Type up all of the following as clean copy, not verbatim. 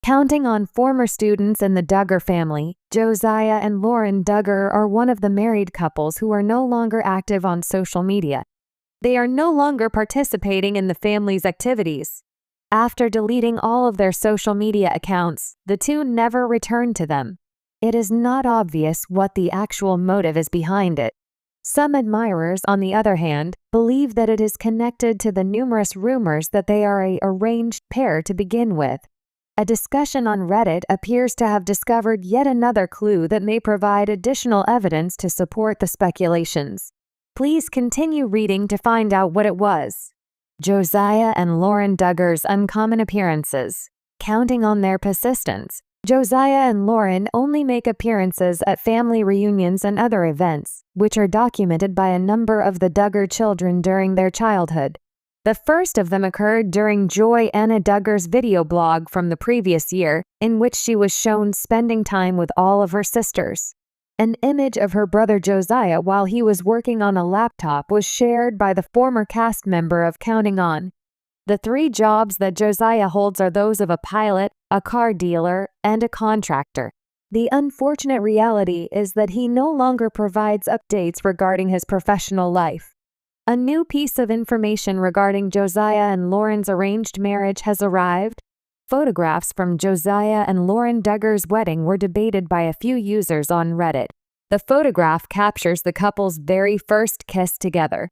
Counting on former students in the Duggar family, Josiah and Lauren Duggar are one of the married couples who are no longer active on social media. They are no longer participating in the family's activities. After deleting all of their social media accounts, the two never returned to them. It is not obvious what the actual motive is behind it. Some admirers, on the other hand, believe that it is connected to the numerous rumors that they are an arranged pair to begin with. A discussion on Reddit appears to have discovered yet another clue that may provide additional evidence to support the speculations. Please continue reading to find out what it was. Josiah and Lauren Duggar's uncommon appearances. Counting on their persistence, Josiah and Lauren only make appearances at family reunions and other events, which are documented by a number of the Duggar children during their childhood. The first of them occurred during Joy Anna Duggar's video blog from the previous year, in which she was shown spending time with all of her sisters. An image of her brother Josiah while he was working on a laptop was shared by the former cast member of Counting On. The three jobs that Josiah holds are those of a pilot, a car dealer, and a contractor. The unfortunate reality is that he no longer provides updates regarding his professional life. A new piece of information regarding Josiah and Lauren's arranged marriage has arrived. Photographs from Josiah and Lauren Duggar's wedding were debated by a few users on Reddit. The photograph captures the couple's very first kiss together.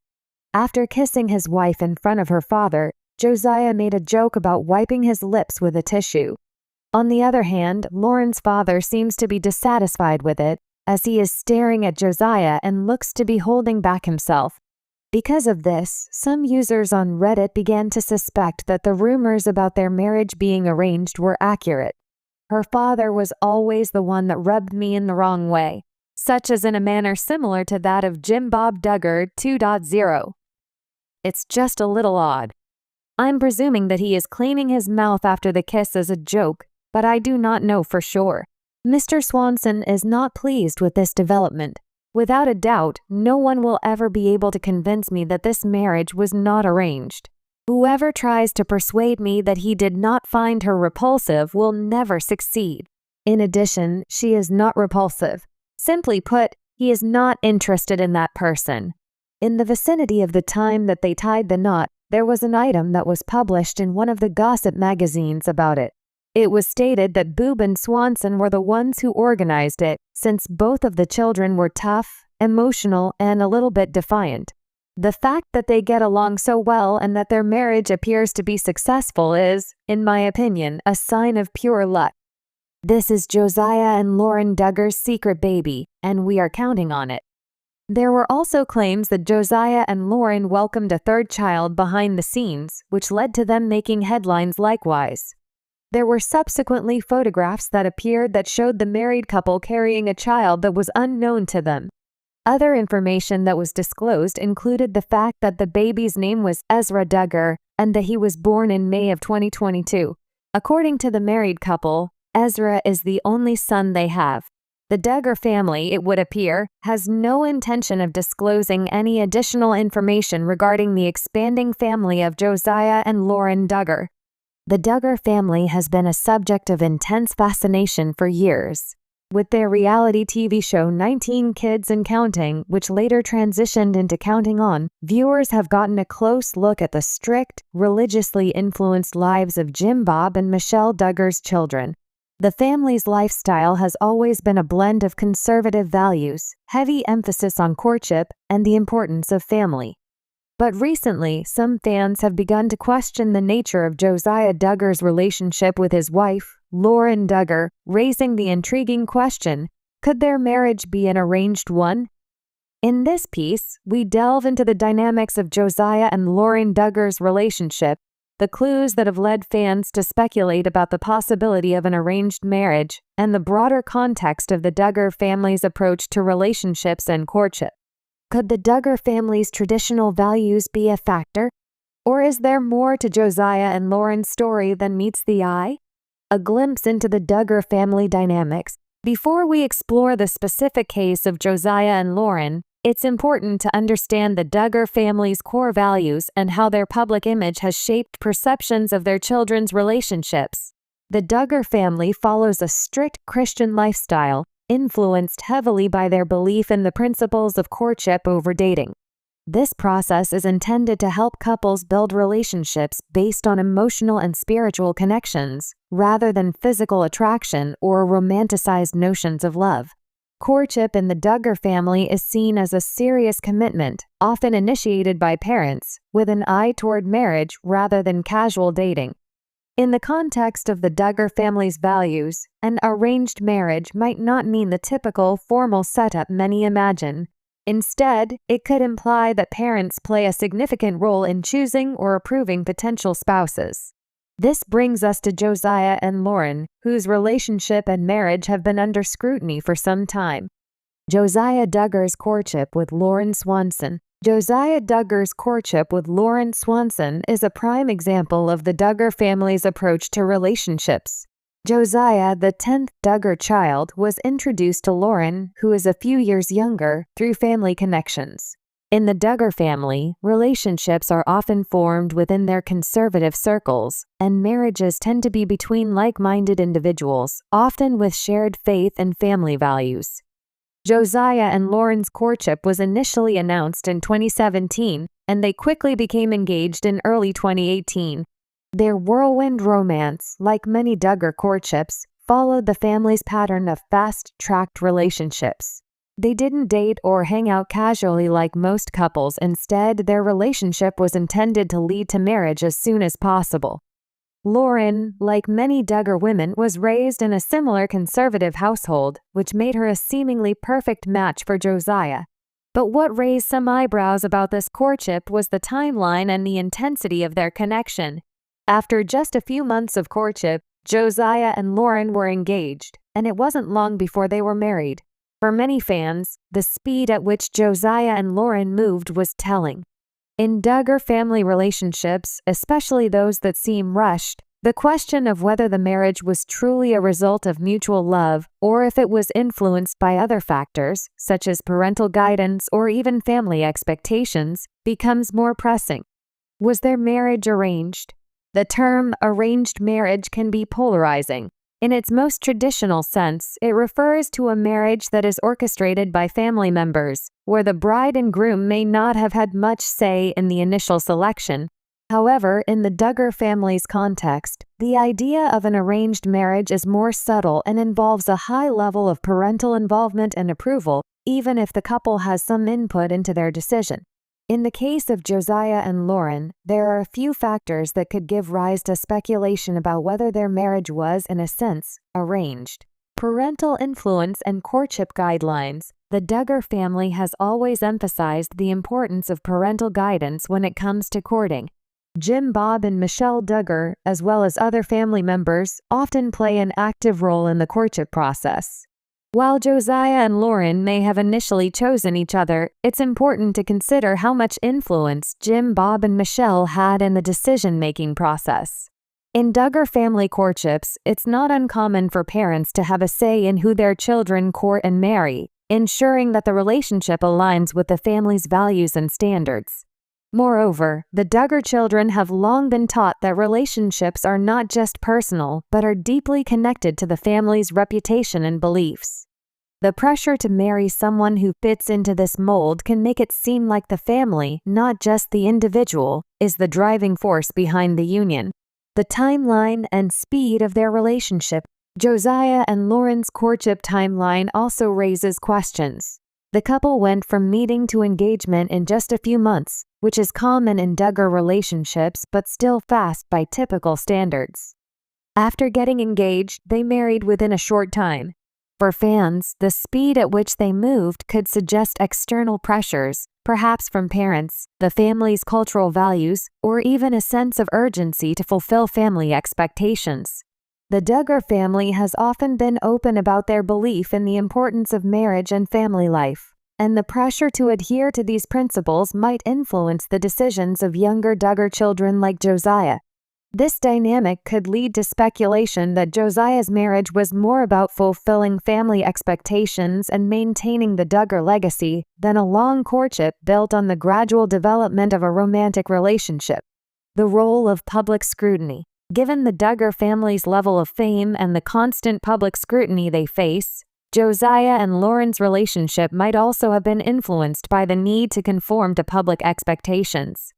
After kissing his wife in front of her father, Josiah made a joke about wiping his lips with a tissue. On the other hand, Lauren's father seems to be dissatisfied with it, as he is staring at Josiah and looks to be holding back himself. Because of this, some users on Reddit began to suspect that the rumors about their marriage being arranged were accurate. Her father was always the one that rubbed me in the wrong way, such as in a manner similar to that of Jim Bob Duggar 2.0. It's just a little odd. I'm presuming that he is cleaning his mouth after the kiss as a joke, but I do not know for sure. Mr. Swanson is not pleased with this development. Without a doubt, no one will ever be able to convince me that this marriage was not arranged. Whoever tries to persuade me that he did not find her repulsive will never succeed. In addition, she is not repulsive. Simply put, he is not interested in that person. In the vicinity of the time that they tied the knot, there was an item that was published in one of the gossip magazines about it. It was stated that Boob and Swanson were the ones who organized it, since both of the children were tough, emotional, and a little bit defiant. The fact that they get along so well and that their marriage appears to be successful is, in my opinion, a sign of pure luck. This is Josiah and Lauren Duggar's secret baby, and we are counting on it. There were also claims that Josiah and Lauren welcomed a third child behind the scenes, which led to them making headlines likewise. There were subsequently photographs that appeared that showed the married couple carrying a child that was unknown to them. Other information that was disclosed included the fact that the baby's name was Ezra Duggar and that he was born in May of 2022. According to the married couple, Ezra is the only son they have. The Duggar family, it would appear, has no intention of disclosing any additional information regarding the expanding family of Josiah and Lauren Duggar. The Duggar family has been a subject of intense fascination for years. With their reality TV show 19 Kids and Counting, which later transitioned into Counting On, viewers have gotten a close look at the strict, religiously influenced lives of Jim Bob and Michelle Duggar's children. The family's lifestyle has always been a blend of conservative values, heavy emphasis on courtship, and the importance of family. But recently, some fans have begun to question the nature of Josiah Duggar's relationship with his wife, Lauren Duggar, raising the intriguing question, could their marriage be an arranged one? In this piece, we delve into the dynamics of Josiah and Lauren Duggar's relationship, the clues that have led fans to speculate about the possibility of an arranged marriage, and the broader context of the Duggar family's approach to relationships and courtship. Could the Duggar family's traditional values be a factor? Or is there more to Josiah and Lauren's story than meets the eye? A glimpse into the Duggar family dynamics. Before we explore the specific case of Josiah and Lauren, it's important to understand the Duggar family's core values and how their public image has shaped perceptions of their children's relationships. The Duggar family follows a strict Christian lifestyle, influenced heavily by their belief in the principles of courtship over dating. This process is intended to help couples build relationships based on emotional and spiritual connections, rather than physical attraction or romanticized notions of love. Courtship in the Duggar family is seen as a serious commitment, often initiated by parents, with an eye toward marriage rather than casual dating. In the context of the Duggar family's values, an arranged marriage might not mean the typical formal setup many imagine. Instead, it could imply that parents play a significant role in choosing or approving potential spouses. This brings us to Josiah and Lauren, whose relationship and marriage have been under scrutiny for some time. Josiah Duggar's courtship with Lauren Swanson. Josiah Duggar's courtship with Lauren Swanson is a prime example of the Duggar family's approach to relationships. Josiah, the 10th Duggar child, was introduced to Lauren, who is a few years younger, through family connections. In the Duggar family, relationships are often formed within their conservative circles, and marriages tend to be between like-minded individuals, often with shared faith and family values. Josiah and Lauren's courtship was initially announced in 2017, and they quickly became engaged in early 2018. Their whirlwind romance, like many Duggar courtships, followed the family's pattern of fast-tracked relationships. They didn't date or hang out casually like most couples. Instead, their relationship was intended to lead to marriage as soon as possible. Lauren, like many Duggar women, was raised in a similar conservative household, which made her a seemingly perfect match for Josiah. But what raised some eyebrows about this courtship was the timeline and the intensity of their connection. After just a few months of courtship, Josiah and Lauren were engaged, and it wasn't long before they were married. For many fans, the speed at which Josiah and Lauren moved was telling. In Duggar family relationships, especially those that seem rushed, the question of whether the marriage was truly a result of mutual love or if it was influenced by other factors, such as parental guidance or even family expectations, becomes more pressing. Was their marriage arranged? The term arranged marriage can be polarizing. In its most traditional sense, it refers to a marriage that is orchestrated by family members, where the bride and groom may not have had much say in the initial selection. However, in the Duggar family's context, the idea of an arranged marriage is more subtle and involves a high level of parental involvement and approval, even if the couple has some input into their decision. In the case of Josiah and Lauren, there are a few factors that could give rise to speculation about whether their marriage was, in a sense, arranged. Parental influence and courtship guidelines. The Duggar family has always emphasized the importance of parental guidance when it comes to courting. Jim, Bob, and Michelle Duggar, as well as other family members, often play an active role in the courtship process. While Josiah and Lauren may have initially chosen each other, it's important to consider how much influence Jim, Bob, and Michelle had in the decision-making process. In Duggar family courtships, it's not uncommon for parents to have a say in who their children court and marry, ensuring that the relationship aligns with the family's values and standards. Moreover, the Duggar children have long been taught that relationships are not just personal, but are deeply connected to the family's reputation and beliefs. The pressure to marry someone who fits into this mold can make it seem like the family, not just the individual, is the driving force behind the union. The timeline and speed of their relationship. Josiah and Lauren's courtship timeline also raises questions. The couple went from meeting to engagement in just a few months, which is common in Duggar relationships but still fast by typical standards. After getting engaged, they married within a short time. For fans, the speed at which they moved could suggest external pressures, perhaps from parents, the family's cultural values, or even a sense of urgency to fulfill family expectations. The Duggar family has often been open about their belief in the importance of marriage and family life, and the pressure to adhere to these principles might influence the decisions of younger Duggar children like Josiah. This dynamic could lead to speculation that Josiah's marriage was more about fulfilling family expectations and maintaining the Duggar legacy than a long courtship built on the gradual development of a romantic relationship. The role of public scrutiny. Given the Duggar family's level of fame and the constant public scrutiny they face, Josiah and Lauren's relationship might also have been influenced by the need to conform to public expectations.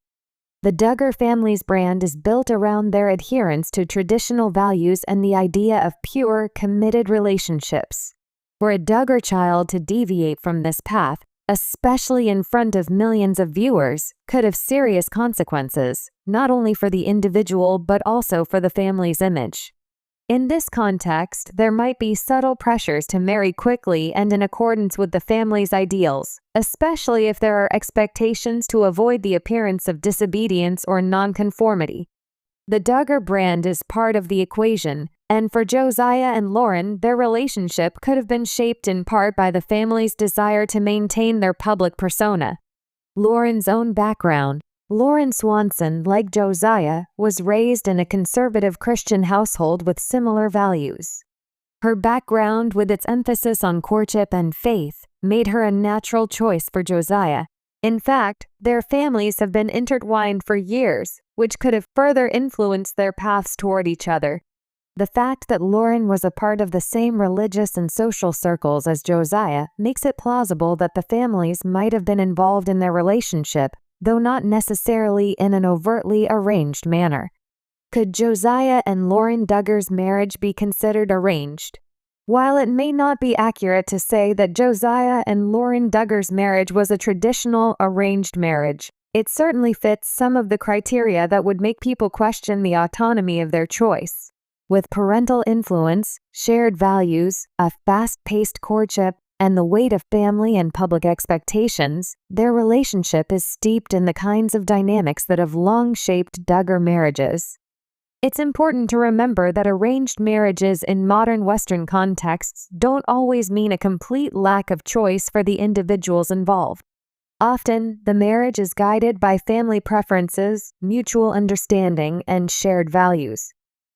The Duggar family's brand is built around their adherence to traditional values and the idea of pure, committed relationships. For a Duggar child to deviate from this path, especially in front of millions of viewers, could have serious consequences, not only for the individual but also for the family's image. In this context, there might be subtle pressures to marry quickly and in accordance with the family's ideals, especially if there are expectations to avoid the appearance of disobedience or nonconformity. The Duggar brand is part of the equation, and for Josiah and Lauren, their relationship could have been shaped in part by the family's desire to maintain their public persona. Lauren's own background. Lauren Swanson, like Josiah, was raised in a conservative Christian household with similar values. Her background, with its emphasis on courtship and faith, made her a natural choice for Josiah. In fact, their families have been intertwined for years, which could have further influenced their paths toward each other. The fact that Lauren was a part of the same religious and social circles as Josiah makes it plausible that the families might have been involved in their relationship, though not necessarily in an overtly arranged manner. Could Josiah and Lauren Duggar's marriage be considered arranged? While it may not be accurate to say that Josiah and Lauren Duggar's marriage was a traditional arranged marriage, it certainly fits some of the criteria that would make people question the autonomy of their choice. With parental influence, shared values, a fast-paced courtship, and the weight of family and public expectations, their relationship is steeped in the kinds of dynamics that have long shaped Duggar marriages. It's important to remember that arranged marriages in modern Western contexts don't always mean a complete lack of choice for the individuals involved. Often, the marriage is guided by family preferences, mutual understanding, and shared values.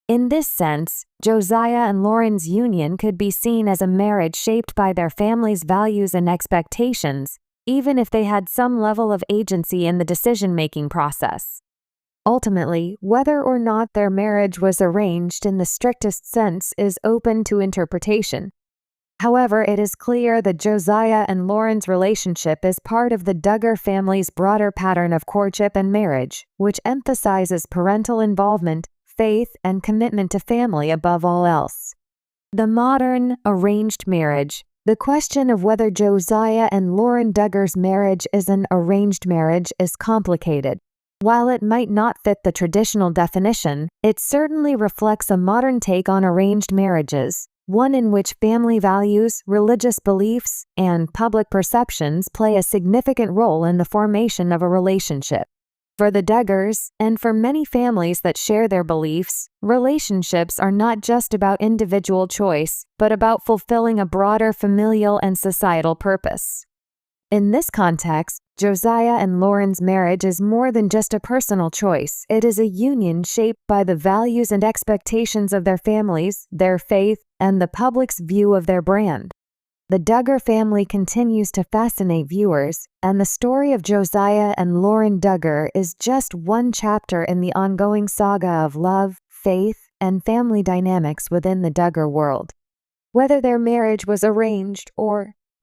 In this sense, Josiah and Lauren's union could be seen as a marriage shaped by their family's values and expectations, even if they had some level of agency in the decision-making process. Ultimately, whether or not their marriage was arranged in the strictest sense is open to interpretation. However, it is clear that Josiah and Lauren's relationship is part of the Duggar family's broader pattern of courtship and marriage, which emphasizes parental involvement, faith, and commitment to family above all else. The modern, arranged marriage. The question of whether Josiah and Lauren Duggar's marriage is an arranged marriage is complicated. While it might not fit the traditional definition, it certainly reflects a modern take on arranged marriages, one in which family values, religious beliefs, and public perceptions play a significant role in the formation of a relationship. For the Duggars, and for many families that share their beliefs, relationships are not just about individual choice, but about fulfilling a broader familial and societal purpose. In this context, Josiah and Lauren's marriage is more than just a personal choice. It is a union shaped by the values and expectations of their families, their faith, and the public's view of their brand. The Duggar family continues to fascinate viewers, and the story of Josiah and Lauren Duggar is just one chapter in the ongoing saga of love, faith, and family dynamics within the Duggar world. Whether their marriage was arranged or